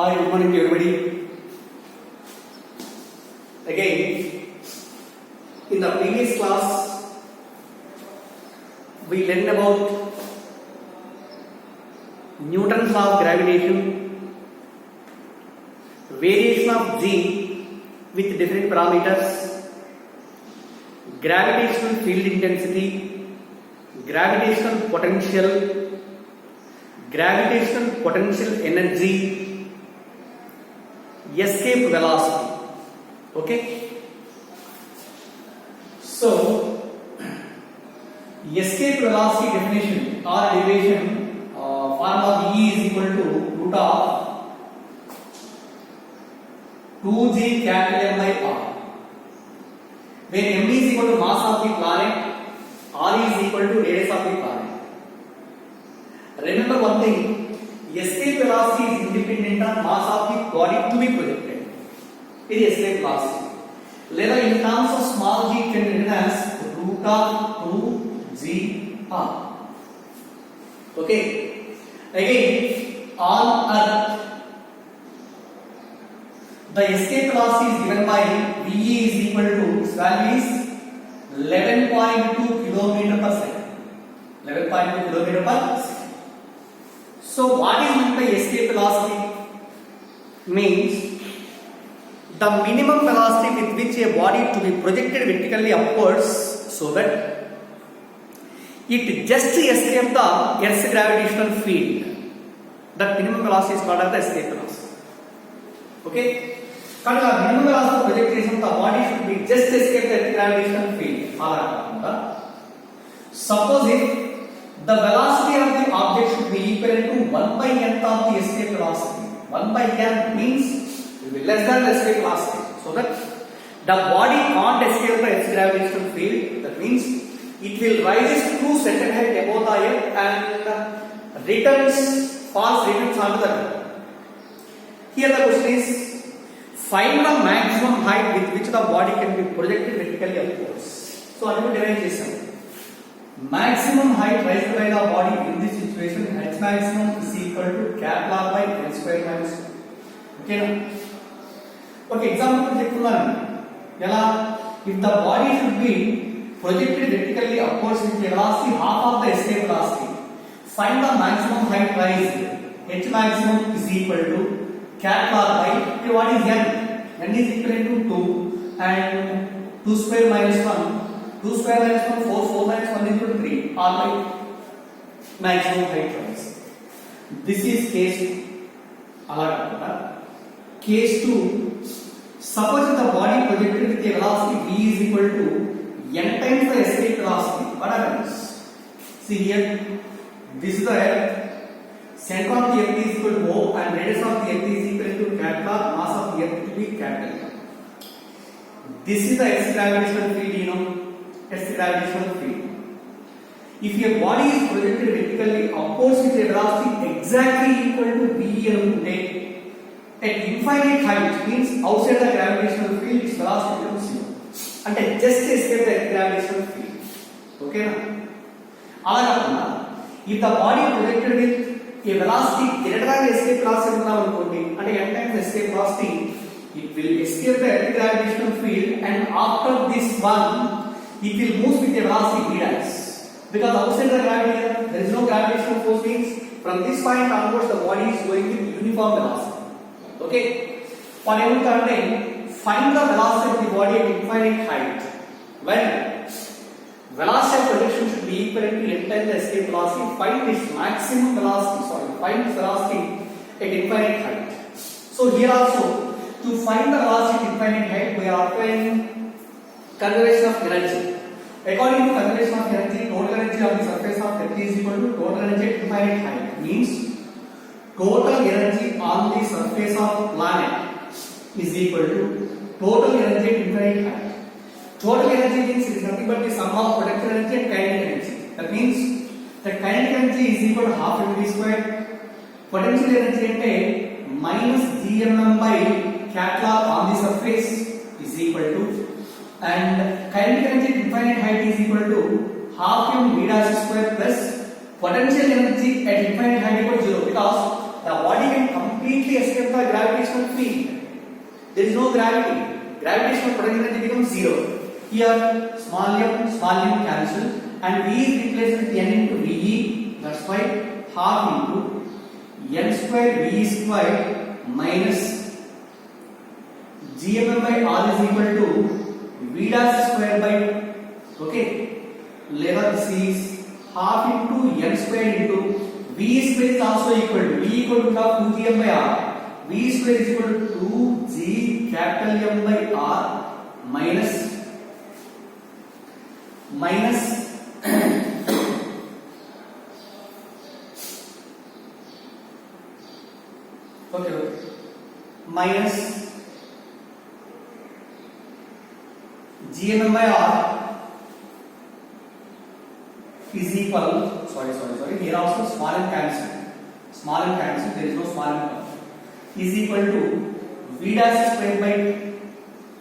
Hi, good morning to everybody. Again, in the previous class, we learned about Newton's law of gravitation, variation of G with different parameters, gravitational field intensity, gravitational potential, gravitational potential energy, escape velocity. Okay, so escape velocity definition or derivation, formula E is equal to root of 2g capital M by R, where M is equal to mass of the planet, R is equal to radius of the planet. Remember one thing, escape velocity is independent of mass of the body to be projected. It is escape velocity. Later in terms of small g can be written as root of 2g r. Okay. Again, on Earth, the escape velocity is given by V is equal to, its value is 11.2 km per second. 11.2 km per second. So what is meant by escape velocity? Means the minimum velocity with which a body to be projected vertically upwards so that it just escapes the Earth's gravitational field. That minimum velocity is called as the escape velocity. Okay? But the minimum velocity projection of the body should be just escape the Earth's gravitational field. Suppose if the velocity of the object should be equal to 1 by n of the escape velocity. 1 by n means it will be less than the escape velocity. So that the body can't escape the Earth's gravitational field. That means it will rise to certain height above the Earth and falls returns onto the Earth. Here the question is, find the maximum height with which the body can be projected vertically upwards. So I will derive this. Maximum height raised by the body in this situation, H maximum is equal to capital R by L square minus 2. Okay. Okay, example check. If the body should be projected vertically upwards with a velocity half of the escape velocity, find the maximum height rise. H maximum is equal to capital R by, what is n? N is equal to 2 and 2 square minus 1. 2 square minus 1, 4, 4 minus 1 is equal to 3. R by maximum height rise. This is case 2. Case 2, suppose the body projected with a velocity v is equal to n times the escape velocity. What happens? See here, this is the Earth. Center of the Earth is equal to O and radius of the Earth is equal to capital R, mass of the Earth to be capital R. This is the Earth's gravitational field, Earth's gravitational field. If a body is projected vertically upwards with a velocity exactly equal to v at infinite height, means outside the gravitational field, its velocity becomes 0. And just escape the gravitational field. Okay? If the body projected with a velocity greater than escape velocity, and n times escape velocity, it will escape the gravitational field, and after this one, it will move with a velocity v dash. Because outside the gravity, there is no gravitational force, means from this point onwards, the body is going with uniform velocity. Okay, for every time, find the velocity of the body at infinite height. When velocity of projection should be equal to n times the escape velocity, find its maximum velocity. Find its velocity at infinite height. So here also, to find the velocity at infinite height, we are applying conservation of energy. According to conservation of energy, total energy on the surface of Earth is equal to total energy at infinite height. Means total energy on the surface of planet is equal to total energy at infinite height. Total energy means it is nothing but the sum of potential energy and kinetic energy. That means the kinetic energy is equal to half mv squared. Potential energy ante minus gmm by capital R on the surface is equal to, and kinetic energy at infinite height is equal to half m v dash square plus potential energy at infinite height equal to 0, because the body can completely completely escape the gravitational field. There is no gravity. Gravitational potential energy becomes zero. Here small m cancel, and V is replaced with n into VE. That's why half into n square V square minus GMM by R is equal to V dash square by, okay, lever this is half into n square into V square is also equal to V equal to 2GM by R. V square is equal to 2G capital M by R minus okay, minus GMM by R is equal, sorry, here also small and cancel, there is no small and is equal to V dash square by,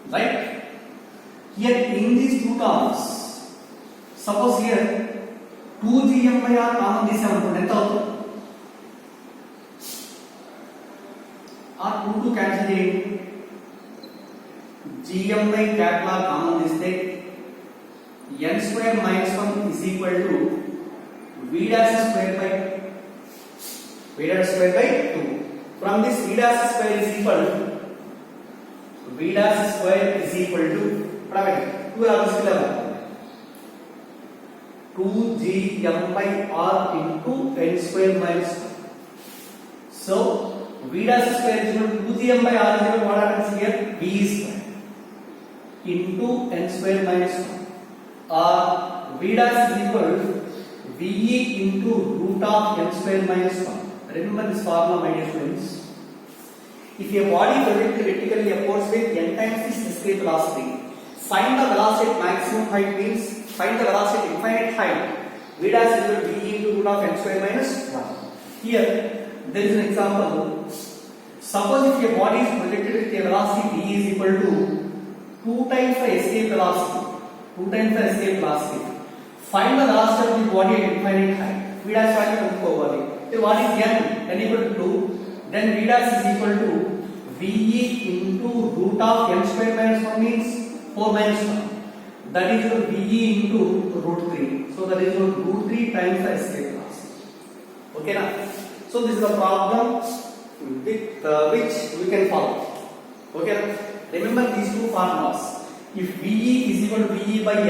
right? Here in these two terms, suppose here 2GM by R common this amount, ఎంత అవుతుంది? R 2 cancel చేయండి, GM by capital R common తీస్తే n square minus 1 is equal to V dash square by 2. From this V dash square is equal to 2GM by R into n square minus 1. So V dash square is equal to 2GM by R is equal to what happens here? V square into n square minus 1. Or V dash is equal to VE into root of n square minus 1. Remember this formula, my dear friends. If a body projected vertically upwards with n times its escape velocity, find the velocity at maximum height means find the velocity at infinite height. V dash is equal to VE into root of n square minus 1. Here there is an example. Suppose if a body is projected with a velocity V is equal to 2 times the escape velocity. Find the velocity of the body at infinite height. V dash value కనుక్కోవాలి. What is n equal to 2, then V dash is equal to VE into root of n square minus 1 means 4 minus 1. That is equal to VE into root 3. So that is equal to root 3 times the escape velocity. Okay na? So this is the problem with which we can follow. Okay na? Remember these two formulas. If VE is equal to VE by N,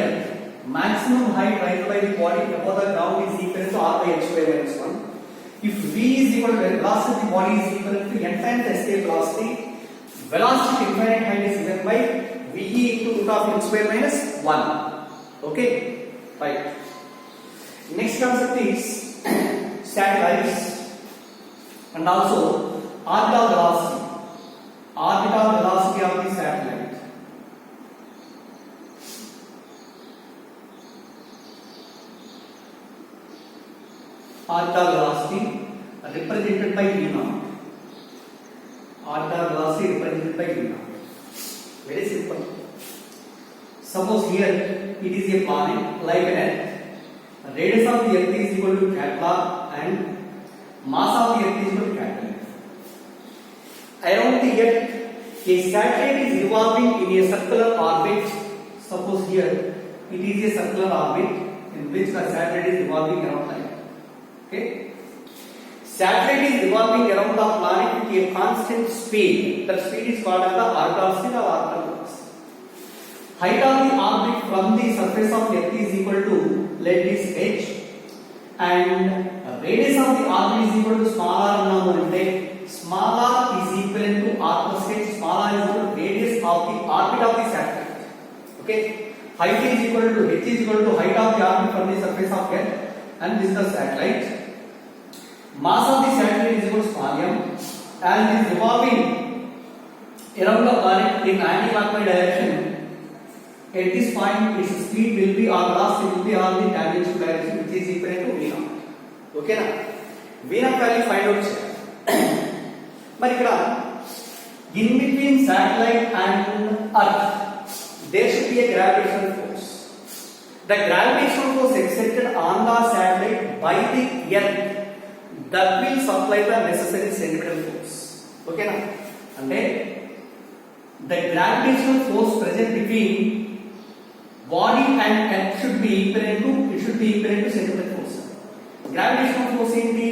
maximum height raised by the body above the ground is equal to R by n square minus 1. If V is equal to velocity of the body is equal to n times the escape velocity, velocity at infinite height is given by VE into root of n square minus 1. Okay, right. Next concept is satellites and also orbital velocity of the satellite. Orbital velocity represented by V naught. Orbital velocity represented by V naught. Very simple. Suppose here it is a planet like an Earth. Radius of the Earth is equal to capital R and mass of the Earth is equal to capital F. Around the Earth, a satellite is revolving in a circular orbit. Suppose here it is a circular orbit in which the satellite is revolving around the Earth. Okay, satellite is revolving around the planet with a constant speed. That speed is called as the orbital speed or orbital velocity. Height of the orbit from the surface of Earth is equal to, let this h, and radius of the orbit is equal to small r. Small r is equivalent to r plus h. Small r is equal to radius of the orbit of the satellite. Okay, height is equal to h is equal to height of the orbit from the surface of Earth, and this is the satellite. Mass of the satellite is equal to small m, and is revolving around the planet in anti-clockwise direction. At this point, its speed will be or velocity will be on the tangential direction, which is equal to v naught. Okay na? V naught value find out చేయాలి. మరి ఇక్కడ in between satellite and Earth, there should be a gravitational force. The gravitational force exerted on the satellite by the Earth that will supply the necessary centripetal force. ఓకేనా? అంటే the gravitational force present between body and earth should be equivalent to centripetal force. Gravitational force ఏంటి?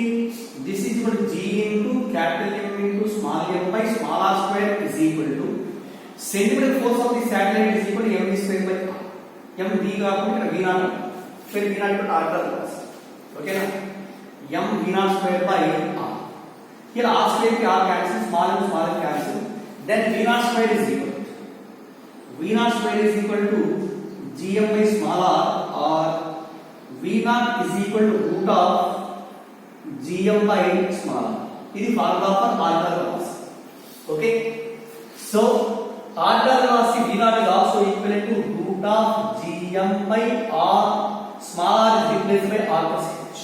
This is equal to G into capital M into small m by small r square is equal to centripetal force of the satellite is equal to mv square by r. m v కాకుండా ఇక్కడ v0 फिर v0 into r का loss. ఓకేనా? m v0 square by r. Here r square की r cancel, small m cancel. Then v0 square is equal to gm by small r, or v0 is equal to root of gm by small r. This is formula for orbital velocity. Okay, so orbital velocity v0 is also equivalent to root of gm by r, small r is replaced by r plus h.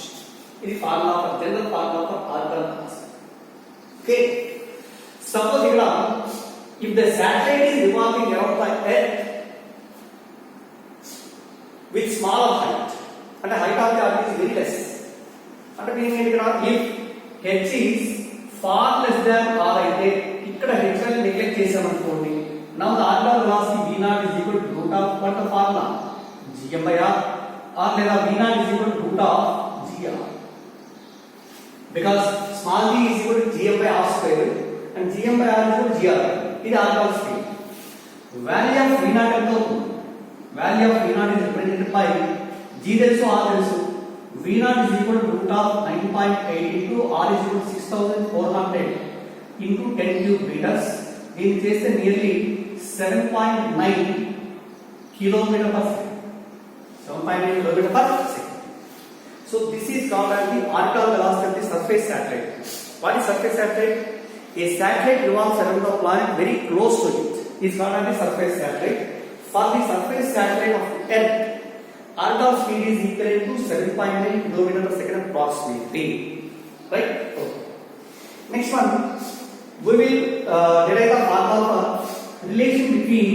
This is formula for general formula for orbital velocity. Okay, suppose here if the satellite is revolving around the earth with smaller height, and the height of the earth is very less, and meaning if h is far less than r అయితే ఇక్కడ h value neglect చేసామనుకోండి, now the orbital velocity v0 is equal to root of what the formula gm by r, or లేదా v0 is equal to root of gr, because small g is equal to gm by r square and gm by r is equal to gr. ఇది orbital speed. Value of v0 ఎంత అవుతుంది? Value of v0 is represented by g తెలుసు, r తెలుసు. v0 is equal to root of 9.8 into r is equal to 6400 into 10 cube meters. దీన్ని చేస్తే nearly 7.9 kilometer per second. 7.9 kilometer per second. So this is called as the orbital velocity of the surface satellite. What is surface satellite? A satellite revolves around the planet very close to it. It is called as the surface satellite. For the surface satellite of Earth, orbital speed is equal to 7.9 km per second approximately. Right? Okay. Next one, we will derive the formula for relation between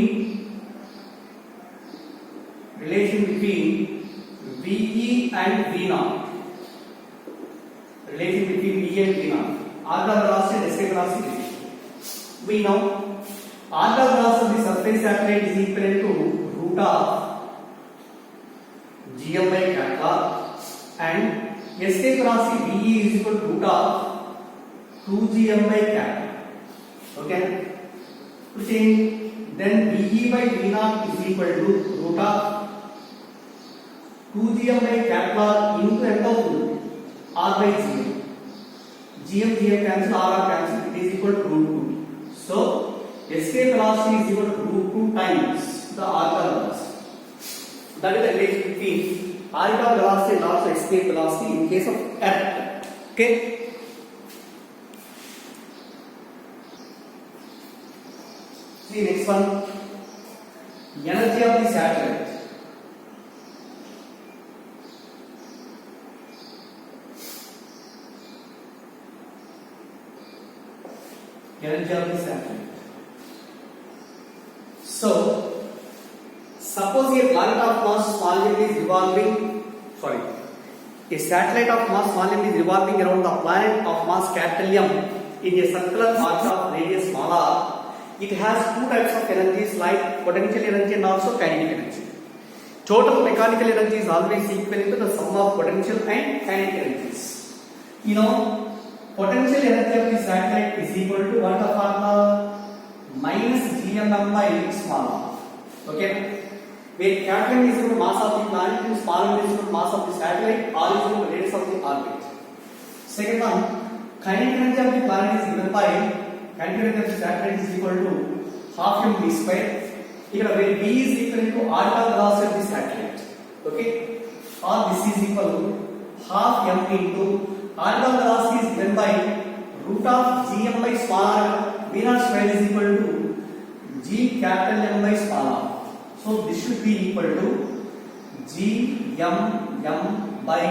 VE and V0. Relation between VE and V0. Orbital velocity and escape velocity. We know orbital velocity of the surface satellite is equal to root of gm by capital R, and escape velocity VE is equal to root of 2gm by capital. Okay, then VE by V0 is equal to root of 2gm by capital R into ఎంత అవుతుంది? R by gm. gm cancel, r cancel, it is equal to root 2. So escape velocity is equal to root 2 times the orbital velocity. That is the relation between orbital velocity and also escape velocity in case of Earth. Okay, see next one, energy of the satellite. Energy of the satellite. So, suppose a planet of mass small m is revolving, a satellite of mass small m is revolving around the planet of mass capital M in a circular arc of radius small r. It has two types of energies like potential energy and also kinetic energy. Total mechanical energy is always equal to the sum of potential and kinetic energies. You know, potential energy of the satellite is equal to what the formula? Minus gmm by small r. Okay, where capital is equal to mass of the planet and small m is equal to mass of the satellite, r is equal to radius of the orbit. Second one, kinetic energy of the planet is given by kinetic energy of the satellite is equal to half mv square. Here where v is equal to orbital velocity of the satellite. Okay, or this is equal to half m into orbital velocity is given by root of gm by small r. V0 square is equal to g capital M by small r. So this should be equal to g m by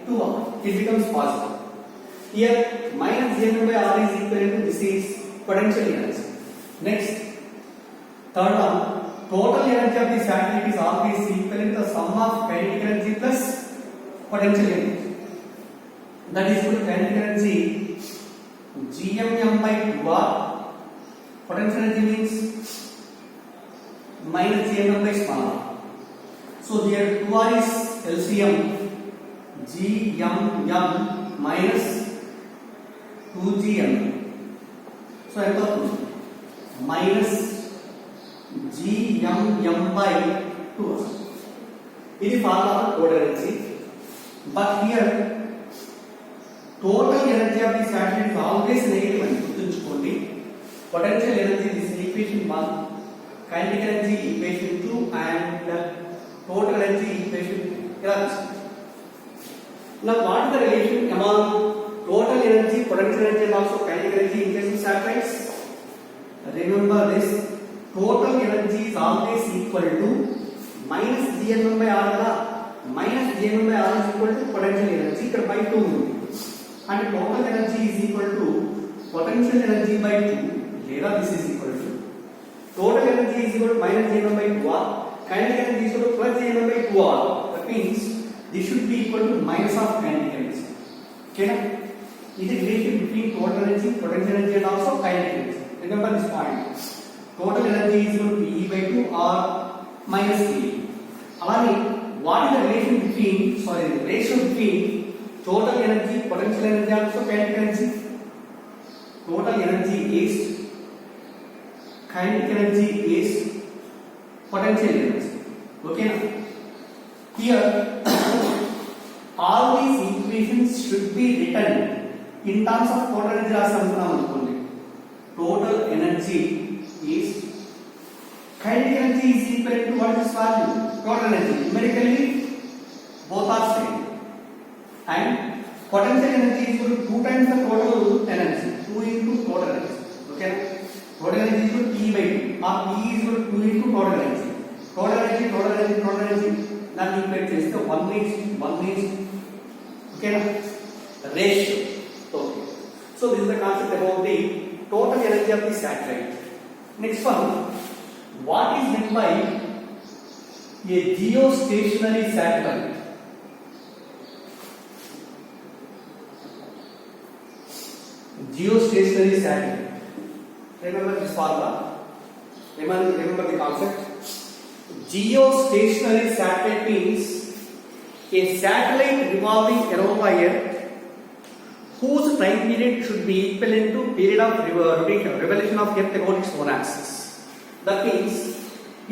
2r. It becomes positive. Here minus gm by r is equal to, this is potential energy. Next, third one, total energy of the satellite is always equal to the sum of kinetic energy plus potential energy. That is equal to kinetic energy gmm by 2r. Potential energy means minus gmm by small r. So here 2r is LCM, gmm minus 2gm. So I got minus gmm by 2r. This is formula for total energy. But here total energy of the satellite is always negative and guర్తుంచుకోండి. Potential energy is equation 1, kinetic energy equation 2 and total energy equation 2. Now what is the relation among total energy, potential energy and also kinetic energy in case of satellites? Remember this, total energy is always equal to minus gmm by r kada, minus gmm by r is equal to potential energy ఇక్కడ by 2 and total energy is equal to potential energy by 2 లేదా this is equal to total energy is equal to minus gmm by 2r, kinetic energy is equal to plus gmm by 2r. That means this should be equal to minus of kinetic energy. Okay na? This is relation between total energy, potential energy and also kinetic energy. Remember this point, total energy is equal to E by 2 or minus E. Alani, what is the relation between, the ratio between total energy, potential energy and also kinetic energy? Total energy is, kinetic energy is potential energy. Okay na? Here all these equations should be written in terms of total energy రాసామనుకున్నాం అనుకోండి. Total energy is, kinetic energy is equal to what is value? Total energy. Numerically both are same. And potential energy is equal to 2 times the total energy. 2 into total energy. Okay? Total energy is equal to P by 2 or P is equal to 2 into total energy. Total energy. That equate చేస్తే 1:1. Okay na? Ratio. Okay. So this is the concept about the total energy of the satellite. Next one, what is meant by a geostationary satellite? Geostationary satellite. Remember this formula. Remember the concept. Geostationary satellite means a satellite revolving around the Earth whose time period should be equivalent to period of revolution of Earth about its own axis. That means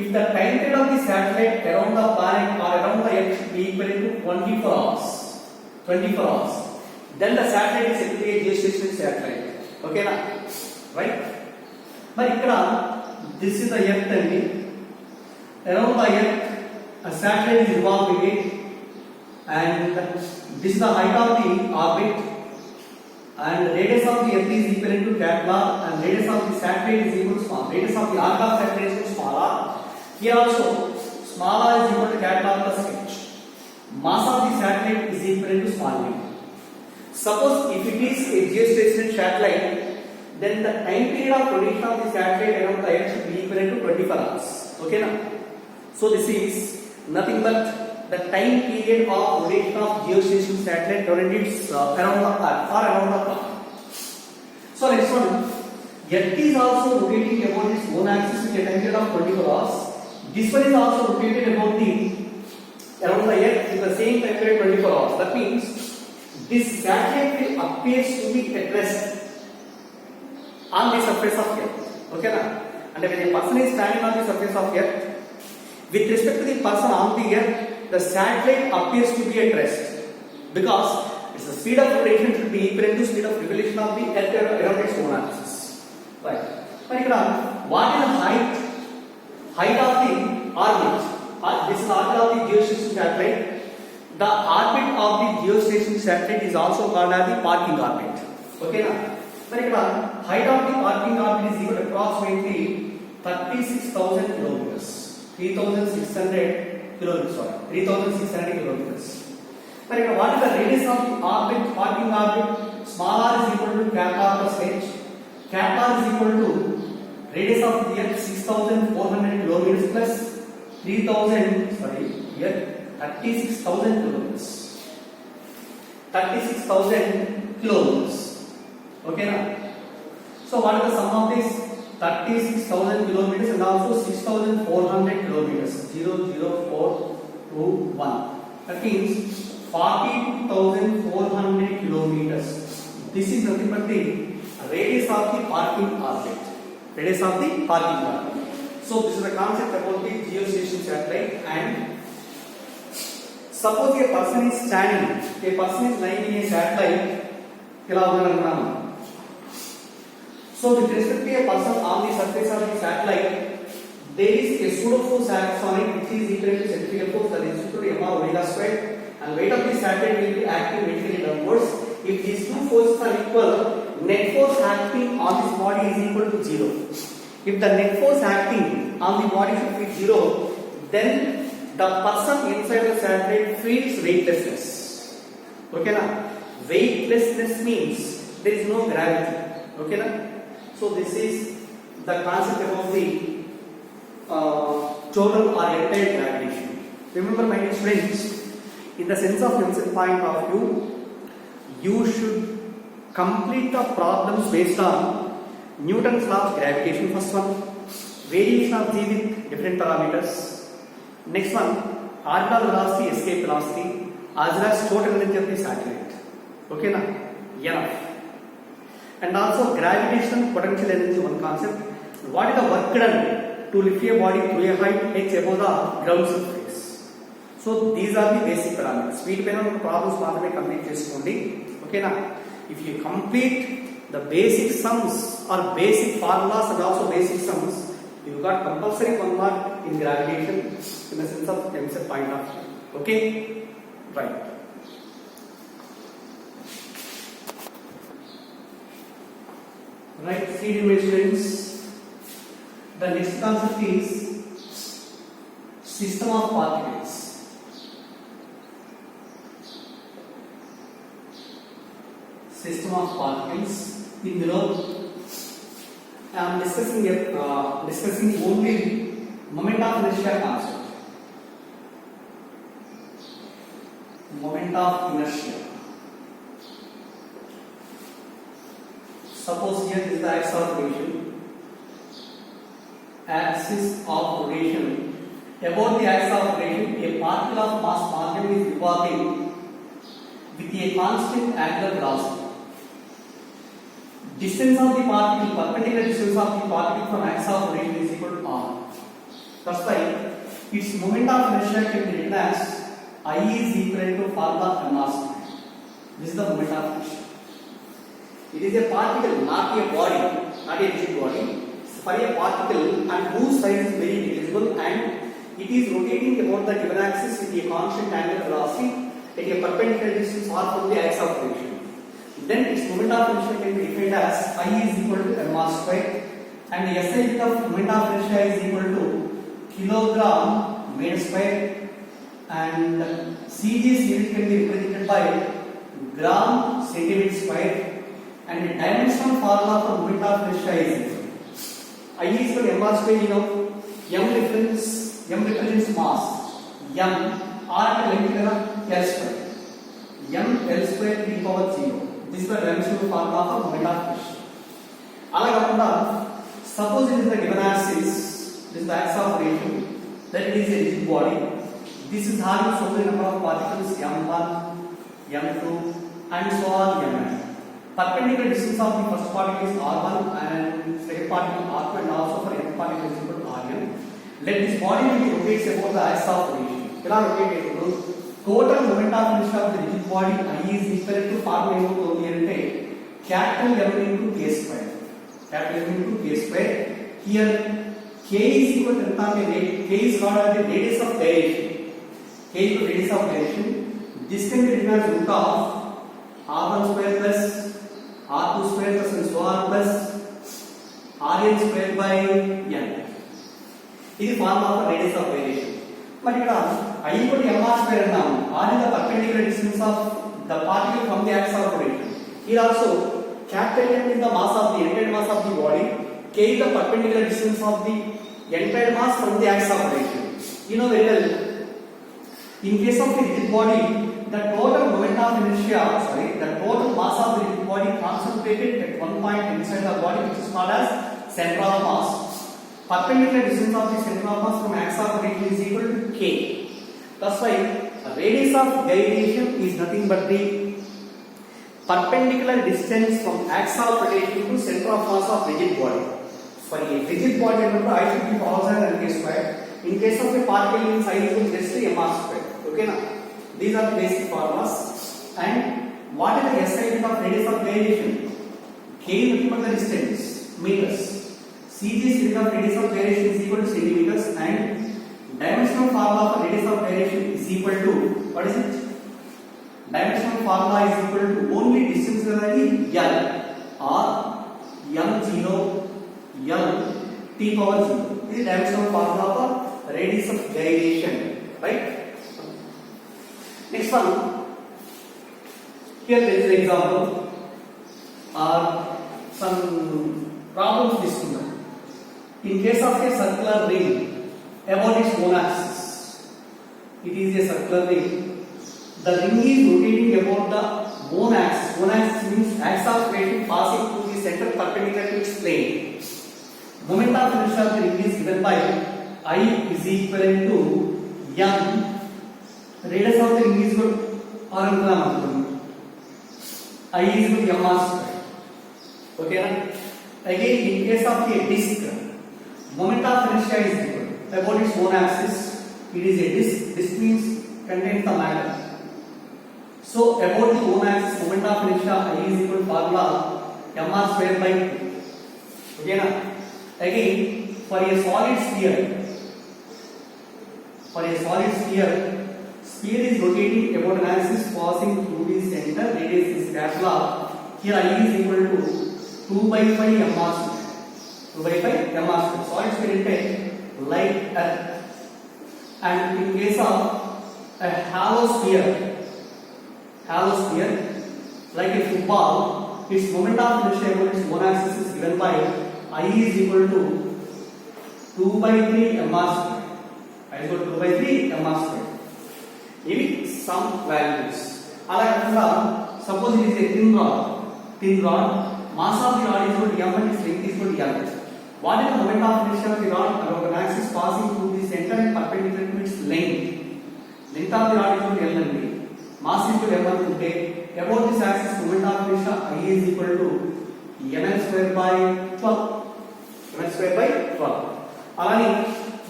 if the time period of the satellite around the planet or around the Earth should be equivalent to 24 hours, then the satellite is actually a geostationary satellite. Okay na? Right? But ikkada this is the Earth and around the Earth a satellite is revolving it, and this is the height of the orbit, and radius of the Earth is equivalent to capital R, and radius of the satellite is equal to small. Radius of the arc of satellite is equal to small r. Here also small r is equal to capital R plus h. Mass of the satellite is equivalent to small v. Suppose if it is a geostationary satellite, then the time period of rotation of the satellite around the Earth should be equivalent to 24 hours. Okay na? So this is nothing but the time period of rotation of geostationary satellite around the Earth or around the planet. So next one, Earth is also rotating about its own axis with a time period of 24 hours. This one is also rotated about around the Earth with the same time period 24 hours. That means this satellite will appears to be at rest on the surface of Earth. Okay na? And when a person is standing on the surface of Earth, with respect to the person on the Earth, the satellite appears to be at rest because its speed of rotation should be equivalent to speed of revolution of the Earth around its own axis. Right? But here, what is the height of the orbit? This is the orbit of the geostationary satellite. The orbit of the geostationary satellite is also called as the parking orbit. Okay na? But here, height of the parking orbit is equal to approximately 36,000 kilometers. 3,600 kilometers. But what is the radius of the orbit, parking orbit? Small r is equal to capital R plus h. Capital R is equal to radius of the Earth 6,400 kilometers plus 36,000 kilometers. 36,000 kilometers. Okay na? So what is the sum of this? 36,000 kilometers and also 6,400 kilometers. 00421. That means 42,400 kilometers. This is nothing but the radius of the parking object. Radius of the parking object. So this is the concept about the geostation satellite. And suppose a person is standing, a person is lying in a satellite. So with respect to a person on the surface of the satellite, there is a pseudo force acts on it, which is equal to centrifugal force, that is equal to m omega squared, and weight of the satellite will be acting vertically downwards. If these two forces are equal, net force acting on this body is equal to 0. If the net force acting on the body should be 0, then the person inside the satellite feels weightlessness. Okay na? Weightlessness means there is no gravity. Okay na? So this is the concept about the total or entire gravitation. Remember, my dear friends, in the sense of Newton's point of view, you should complete the problems based on Newton's law of gravitation. First one, variation of G with different parameters. Next one, orbital velocity, escape velocity, as well as total energy of the satellite. Okay na? Enough. And also gravitational potential energy, one concept. What is the work done to lift a body to a height h above the ground surface? So these are the basic parameters. Speed pain problems matrame complete cheskondi. Okay na? If you complete the basic sums or basic formulas and also basic sums, you got compulsory 1 mark in gravitation in the sense of MCET point of view. Okay? Right. Right, see my students. The next concept is system of particles. System of particles. In below, I am discussing only moment of inertia concept. Moment of inertia. Suppose here is the axis of rotation. Axis of rotation. About the axis of rotation, a particle of mass margin is revolving with a constant angular velocity. Distance of the particle, perpendicular distance of the particle from axis of rotation is equal to r. That's why its moment of inertia can be written as I is equal to formula mr square. This is the moment of inertia. It is a particle, not a body, not a rigid body. For a particle and whose size is very negligible and it is rotating about the given axis with a constant angular velocity at a perpendicular distance r from the axis of rotation. Then its moment of inertia can be defined as I is equal to mr square and the SI unit of moment of inertia is equal to kilogram meter square and CG's unit can be represented by gram centimeter square. And the dimensional formula for moment of inertia is I is equal to mr square. You know, m represents mass, m, r length L square, m L square to the power 0. This is the dimensional formula for moment of inertia. Ala kakunda, suppose it is the given axis, this is the axis of rotation, that it is a rigid body. This is having so many number of particles m1, m2, and so on mn. Perpendicular distance of the first particle is r1 and second particle r2 and also for nth particle is equal to rn. Let this body be rotates about the axis of rotation. Ila rotate total moment of inertia of the rigid body I is equal to formula ante capital M into k square. Capital M into k square. Here k is equal to k is called as the radius of gyration. K is the radius of gyration. This can be written as root of r1 square plus r2 square plus and so on plus rn square by n. This is formula for radius of gyration. But here I equal to mr square now. R is the perpendicular distance of the particle from the axis of rotation. Here also capital M is the mass of the entire mass of the body. K is the perpendicular distance of the entire mass from the axis of rotation. You know very well. In case of the rigid body, the total moment of inertia, the total mass of the rigid body concentrated at one point inside the body, which is called as center of mass. Perpendicular distance of the center of mass from axis of rotation is equal to k. That's why radius of gyration is nothing but the perpendicular distance from axis of rotation to center of mass of rigid body. For a rigid body, remember I should be thousand and k square. In case of a particle means I is just mr square. Okay now? These are the basic formulas. And what is the SI unit of radius of gyration? K is nothing but the distance, meters. CG's unit of radius of gyration is equal to centimeters, and dimensional formula for radius of gyration is equal to, what is it? Dimensional formula is equal to only distance L or m0 L t power 0. This is dimensional formula for radius of gyration, right? Next one, here there is an example or some problems discussed. In case of a circular ring about its own axis, it is a circular ring. The ring is rotating about the own axis. Own axis means axis of rotation passing through the center perpendicular to its plane. Moment of inertia of the ring is given by I is equivalent to m. Radius of the ring is equal to r I is equal to m r square. Okay na? Again, in case of a disc, moment of inertia is equal about its own axis. It is a disc. Disc means contains the matter. So about the own axis, moment of inertia I is equal to formula mr square by 2. Okay na? Again, for a solid sphere, sphere is rotating about an axis passing through the center. Radius is capital R. Here I is equal to 2 by 5 mr square. 2 by 5 mr square. Solid sphere is like Earth. And in case of a hollow sphere like a football, its moment of inertia about its own axis is given by I is equal to 2 by 3 mr square. I is equal to 2 by 3 mr square. Give some values. Suppose it is a thin rod, mass of the rod is equal to m and its length is equal to l. What is the moment of inertia of the rod along an axis passing through the center and perpendicular to its length? Length of the rod is equal to l and b. Mass is equal to m and about this axis, moment of inertia I is equal to ml square by 12. ml square by 12. Alani,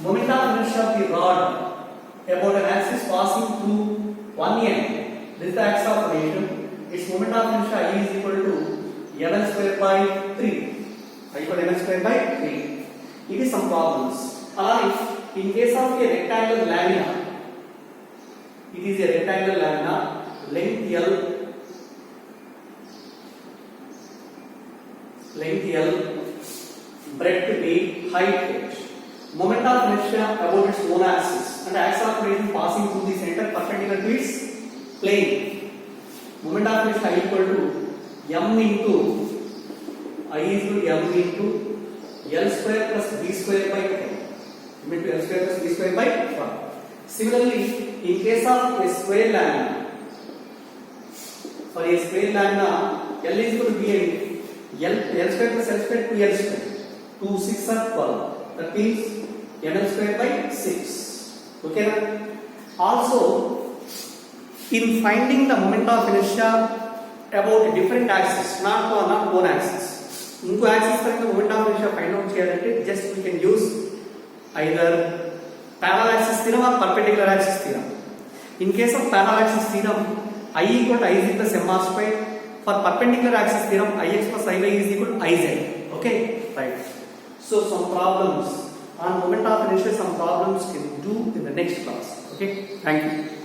moment of inertia of the rod about an axis passing through one end. This is the axis of rotation. Its moment of inertia I is equal to ml square by 3. I equal to ml square by 3. It is some problems. Alani, in case of a rectangular lamina, it is a rectangular lamina, length L, breadth B, height h. Moment of inertia about its own axis and axis of rotation passing through the center perpendicular to its plane. Moment of inertia equal to m into I is equal to m into L square plus B square by 12. Into L square plus B square by 12. Similarly, in case of a square lamina, for a square lamina, L is equal to B and L square plus L square 2L square. 2 6 are 12. That means ml square by 6. Okay na? Also, in finding the moment of inertia about different axis, not one axis. Inko axis for the moment of inertia find out cheyalante, just we can use either parallel axis theorem or perpendicular axis theorem. In case of parallel axis theorem, I equal to Iz plus mr square. For perpendicular axis theorem, Ix plus Iy is equal to Iz. Okay, right. So some problems on moment of inertia, some problems can do in the next class. Okay, thank you.